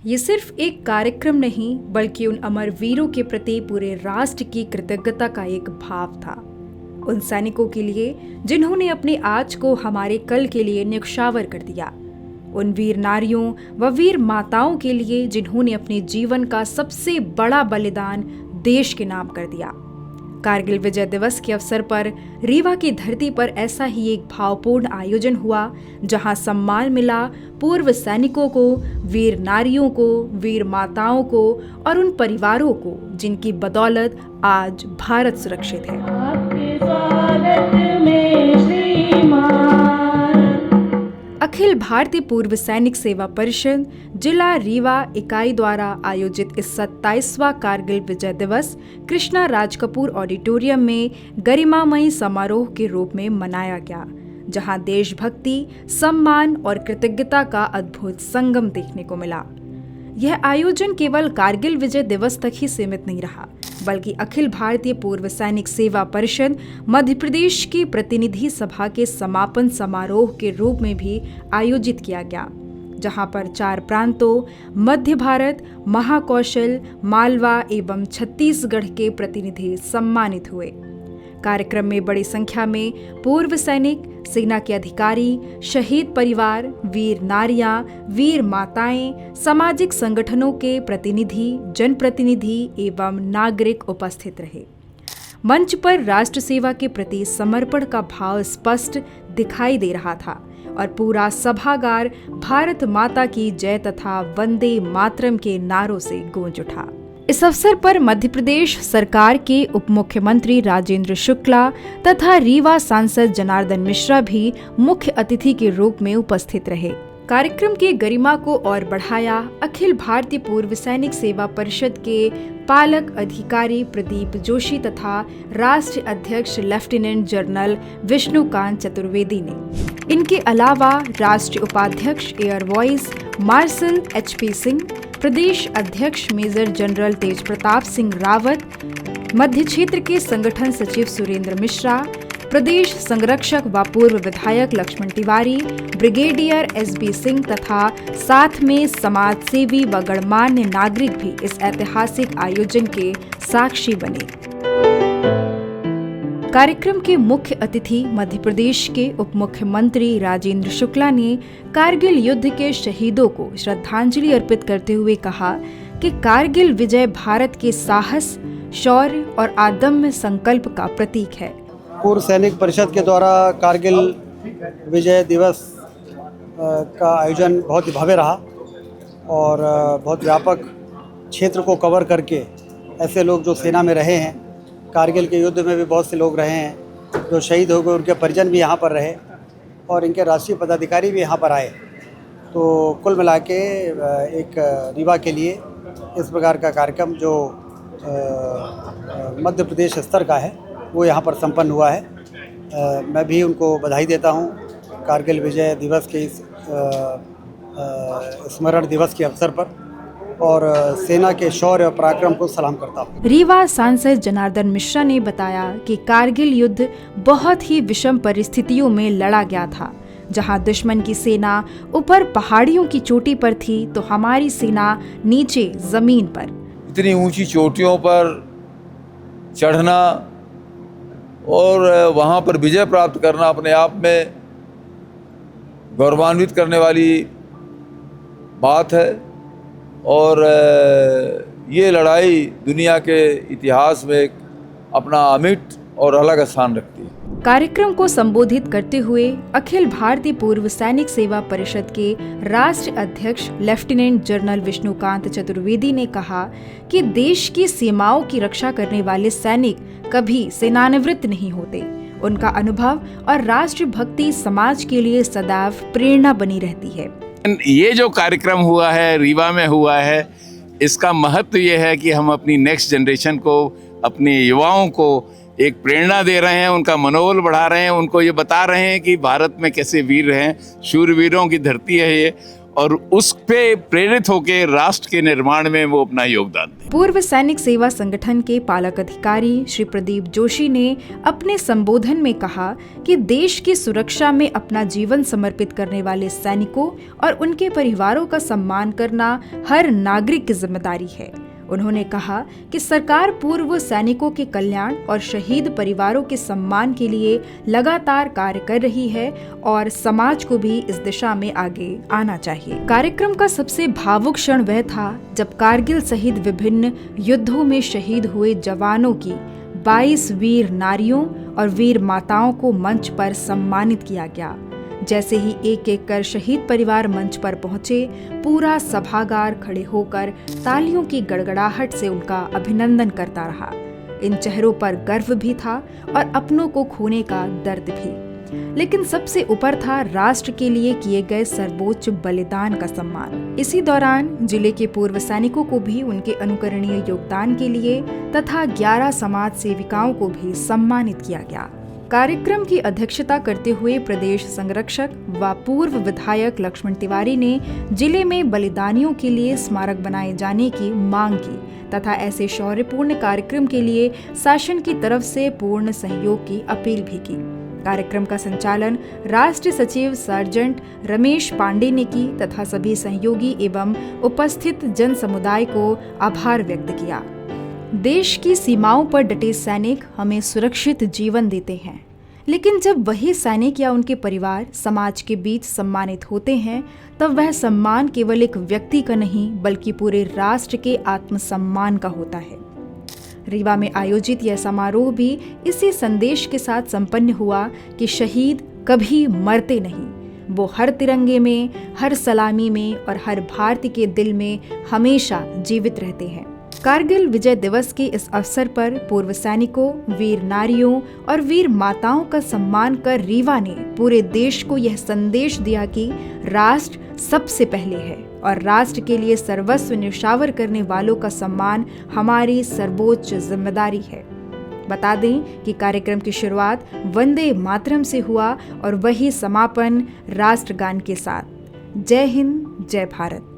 ये सिर्फ एक कार्यक्रम नहीं बल्कि उन अमर वीरों के प्रति पूरे राष्ट्र की कृतज्ञता का एक भाव था। उन सैनिकों के लिए जिन्होंने अपने आज को हमारे कल के लिए न्यौछावर कर दिया। उन वीर नारियों व वीर माताओं के लिए जिन्होंने अपने जीवन का सबसे बड़ा बलिदान देश के नाम कर दिया। कारगिल विजय दिवस के अवसर पर रीवा की धरती पर ऐसा ही एक भावपूर्ण आयोजन हुआ, जहां सम्मान मिला पूर्व सैनिकों को, वीर नारियों को, वीर माताओं को और उन परिवारों को जिनकी बदौलत आज भारत सुरक्षित है। आपके स्वागत में श्रीमान। अखिल भारतीय पूर्व सैनिक सेवा परिषद जिला रीवा इकाई द्वारा आयोजित इस 27वां कारगिल विजय दिवस कृष्णा राज कपूर ऑडिटोरियम में गरिमामयी समारोह के रूप में मनाया गया, जहां देशभक्ति, सम्मान और कृतज्ञता का अद्भुत संगम देखने को मिला। यह आयोजन केवल कारगिल विजय दिवस तक ही सीमित नहीं रहा, बल्कि अखिल भारतीय पूर्व सैनिक सेवा परिषद मध्य प्रदेश की प्रतिनिधि सभा के समापन समारोह के रूप में भी आयोजित किया गया, जहां पर 4 प्रांतों मध्य भारत, महाकौशल, मालवा एवं छत्तीसगढ़ के प्रतिनिधि सम्मानित हुए। कार्यक्रम में बड़ी संख्या में पूर्व सैनिक, सेना के अधिकारी, शहीद परिवार, वीर नारियां, वीर माताएं, सामाजिक संगठनों के प्रतिनिधि, जनप्रतिनिधि एवं नागरिक उपस्थित रहे। मंच पर राष्ट्र सेवा के प्रति समर्पण का भाव स्पष्ट दिखाई दे रहा था और पूरा सभागार भारत माता की जय तथा वंदे मातरम के नारों से गूंज उठा। इस अवसर पर मध्य प्रदेश सरकार के उप मुख्यमंत्री राजेंद्र शुक्ला तथा रीवा सांसद जनार्दन मिश्रा भी मुख्य अतिथि के रूप में उपस्थित रहे। कार्यक्रम की गरिमा को और बढ़ाया अखिल भारतीय पूर्व सैनिक सेवा परिषद के पालक अधिकारी प्रदीप जोशी तथा राष्ट्रीय अध्यक्ष लेफ्टिनेंट जनरल विष्णुकांत चतुर्वेदी ने। इनके अलावा राष्ट्रीय उपाध्यक्ष air vice marshal HP Singh, प्रदेश अध्यक्ष मेजर जनरल तेज प्रताप सिंह रावत, मध्य क्षेत्र के संगठन सचिव सुरेंद्र मिश्रा, प्रदेश संरक्षक व पूर्व विधायक लक्ष्मण तिवारी, ब्रिगेडियर SB सिंह तथा साथ में समाज सेवी व गणमान्य नागरिक भी इस ऐतिहासिक आयोजन के साक्षी बने। कार्यक्रम के मुख्य अतिथि मध्य प्रदेश के उप मुख्यमंत्री राजेंद्र शुक्ला ने कारगिल युद्ध के शहीदों को श्रद्धांजलि अर्पित करते हुए कहा कि कारगिल विजय भारत के साहस, शौर्य और अदम्य संकल्प का प्रतीक है। पूर्व सैनिक परिषद के द्वारा कारगिल विजय दिवस का आयोजन बहुत ही भव्य रहा और बहुत व्यापक क्षेत्र को कवर करके ऐसे लोग जो सेना में रहे हैं, कारगिल के युद्ध में भी बहुत से लोग रहे हैं, जो शहीद हो गए, उनके परिजन भी यहाँ पर रहे और इनके राष्ट्रीय पदाधिकारी भी यहाँ पर आए। तो कुल मिला के एक रीवा के लिए इस प्रकार का कार्यक्रम जो मध्य प्रदेश स्तर का है वो यहाँ पर संपन्न हुआ है। मैं भी उनको बधाई देता हूँ कारगिल विजय दिवस के इस स्मरण दिवस के अवसर पर और सेना के शौर्य और पराक्रम को सलाम करता हूँ। रीवा सांसद जनार्दन मिश्रा ने बताया कि कारगिल युद्ध बहुत ही विषम परिस्थितियों में लड़ा गया था, जहां दुश्मन की सेना ऊपर पहाड़ियों की चोटी पर थी तो हमारी सेना नीचे जमीन पर। इतनी ऊंची चोटियों पर चढ़ना और वहां पर विजय प्राप्त करना अपने आप में गौरवान्वित करने वाली बात है और ये लड़ाई दुनिया के इतिहास में एक अपना अमिट और अलग स्थान रखती है। कार्यक्रम को संबोधित करते हुए अखिल भारतीय पूर्व सैनिक सेवा परिषद के राष्ट्रीय अध्यक्ष लेफ्टिनेंट जनरल विष्णुकांत चतुर्वेदी ने कहा कि देश की सीमाओं की रक्षा करने वाले सैनिक कभी सेनानिवृत्त नहीं होते। उनका अनुभव और राष्ट्र भक्ति समाज के लिए सदैव प्रेरणा बनी रहती है। ये जो कार्यक्रम हुआ है, रीवा में हुआ है, इसका महत्व ये है कि हम अपनी नेक्स्ट जनरेशन को, अपने युवाओं को एक प्रेरणा दे रहे हैं, उनका मनोबल बढ़ा रहे हैं, उनको ये बता रहे हैं कि भारत में कैसे वीर हैं, शूरवीरों की धरती है ये, और उस पे प्रेरित होकर राष्ट्र के निर्माण में वो अपना योगदान दें। पूर्व सैनिक सेवा संगठन के पालक अधिकारी श्री प्रदीप जोशी ने अपने संबोधन में कहा कि देश की सुरक्षा में अपना जीवन समर्पित करने वाले सैनिकों और उनके परिवारों का सम्मान करना हर नागरिक की जिम्मेदारी है। उन्होंने कहा कि सरकार पूर्व सैनिकों के कल्याण और शहीद परिवारों के सम्मान के लिए लगातार कार्य कर रही है और समाज को भी इस दिशा में आगे आना चाहिए। कार्यक्रम का सबसे भावुक क्षण वह था जब कारगिल सहित विभिन्न युद्धों में शहीद हुए जवानों की 22 वीर नारियों और वीर माताओं को मंच पर सम्मानित किया गया। जैसे ही एक एक कर शहीद परिवार मंच पर पहुंचे, पूरा सभागार खड़े होकर तालियों की गड़गड़ाहट से उनका अभिनंदन करता रहा। इन चेहरों पर गर्व भी था और अपनों को खोने का दर्द भी, लेकिन सबसे ऊपर था राष्ट्र के लिए किए गए सर्वोच्च बलिदान का सम्मान। इसी दौरान जिले के पूर्व सैनिकों को भी उनके अनुकरणीय योगदान के लिए तथा 11 समाज सेविकाओं को भी सम्मानित किया गया। कार्यक्रम की अध्यक्षता करते हुए प्रदेश संरक्षक व पूर्व विधायक लक्ष्मण तिवारी ने जिले में बलिदानियों के लिए स्मारक बनाए जाने की मांग की तथा ऐसे शौर्यपूर्ण कार्यक्रम के लिए शासन की तरफ से पूर्ण सहयोग की अपील भी की। कार्यक्रम का संचालन राष्ट्रीय सचिव सार्जेंट रमेश पांडे ने की तथा सभी सहयोगी एवं उपस्थित जन समुदाय को आभार व्यक्त किया। देश की सीमाओं पर डटे सैनिक हमें सुरक्षित जीवन देते हैं, लेकिन जब वही सैनिक या उनके परिवार समाज के बीच सम्मानित होते हैं, तब वह सम्मान केवल एक व्यक्ति का नहीं बल्कि पूरे राष्ट्र के आत्मसम्मान का होता है। रीवा में आयोजित यह समारोह भी इसी संदेश के साथ संपन्न हुआ कि शहीद कभी मरते नहीं, वो हर तिरंगे में, हर सलामी में और हर भारतीय के दिल में हमेशा जीवित रहते हैं। कारगिल विजय दिवस के इस अवसर पर पूर्व सैनिकों, वीर नारियों और वीर माताओं का सम्मान कर रीवा ने पूरे देश को यह संदेश दिया कि राष्ट्र सबसे पहले है और राष्ट्र के लिए सर्वस्व न्यौछावर करने वालों का सम्मान हमारी सर्वोच्च जिम्मेदारी है। बता दें कि कार्यक्रम की शुरुआत वंदे मातरम से हुआ और वही समापन राष्ट्रगान के साथ। जय हिंद, जय भारत।